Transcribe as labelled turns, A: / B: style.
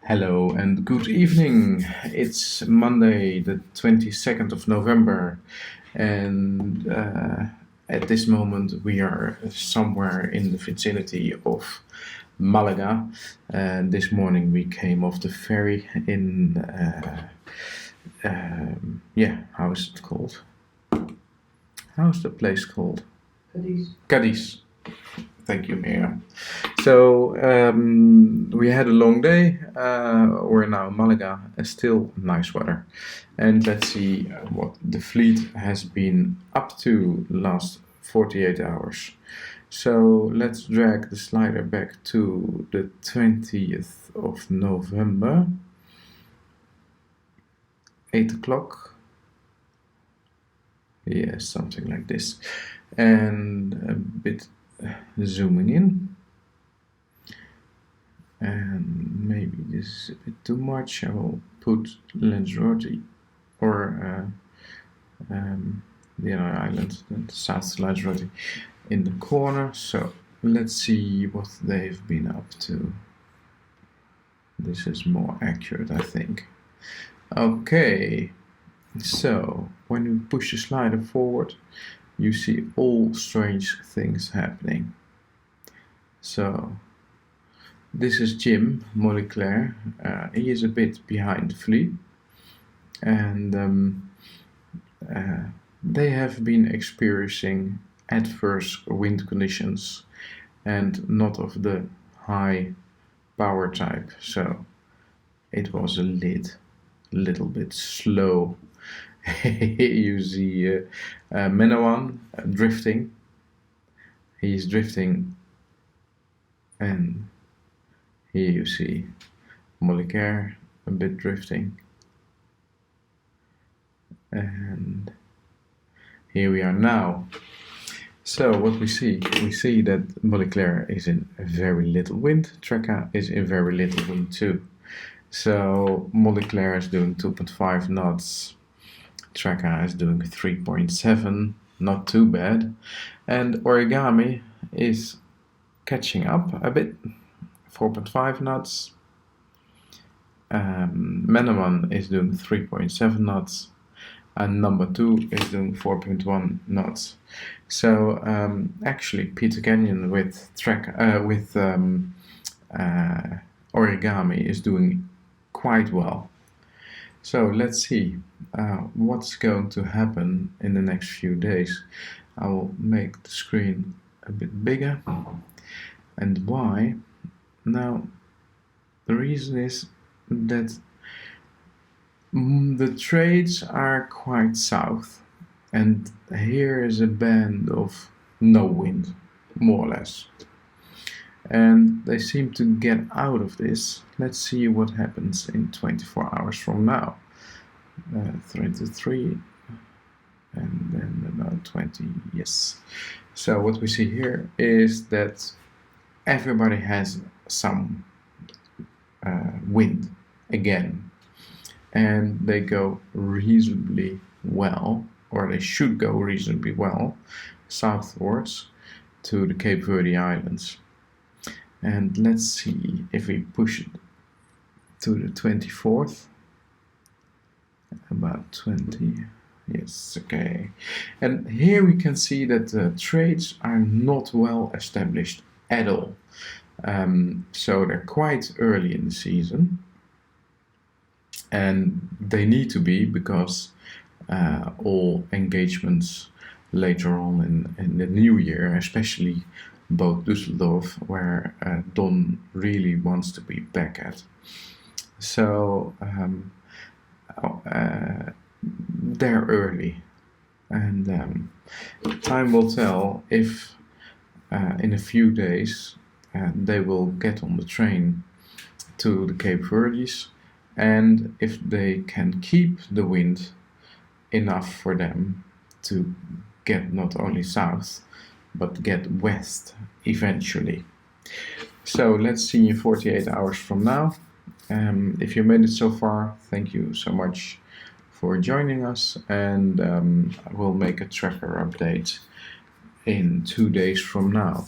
A: Hello and good evening. It's Monday, the 22nd of November, and at this moment we are somewhere in the vicinity of Malaga. And this morning we came off the ferry in, how is it called? How's the place called? Cadiz. Thank you, Miriam. So we had a long day. We're now in Malaga, still nice weather. And let's see what the fleet has been up to last 48 hours. So let's drag the slider back to the 20th of November, 8 o'clock. Yes, something like this. And a bit zooming in. And maybe this is a bit too much. I will put Lanzarote or the other island, the South Lanzarote, in the corner. So let's see what they've been up to. This is more accurate, I think. Okay, so when you push the slider forward, you see all strange things happening. So this is Jim Moleclaire. He is a bit behind the fleet, and they have been experiencing adverse wind conditions and not of the high power type, so it was a little bit slow. You see Menawan drifting. He's drifting, and here you see Moleclaire a bit drifting, and here we are now. So what we see that Moleclaire is in very little wind, Trekka is in very little wind too. So Moleclaire is doing 2.5 knots, Trekka is doing 3.7, not too bad, and Origami is catching up a bit, 4.5 knots. Menawan is doing 3.7 knots, and number 2 is doing 4.1 knots. So actually, Peter Canyon with Origami is doing quite well. So let's see what's going to happen in the next few days. I will make the screen a bit bigger. And why? Now, the reason is that the trades are quite south, and here is a band of no wind, more or less. And they seem to get out of this. Let's see what happens in 24 hours from now. 23, and then about 20, yes. So what we see here is that everybody has some wind again, and they go reasonably well, or they should go reasonably well, southwards to the Cape Verde Islands. And let's see if we push it to the 24th, about 20, yes, okay. And here we can see that the trades are not well established at all. So they're quite early in the season, and they need to be, because all engagements later on in the new year, especially both Düsseldorf, where Don really wants to be back at. So they're early, and time will tell if in a few days they will get on the train to the Cape Verdes, and if they can keep the wind enough for them to get not only south but get west eventually. So let's see in 48 hours from now. If you made it so far, thank you so much for joining us, and I will make a tracker update in 2 days from now.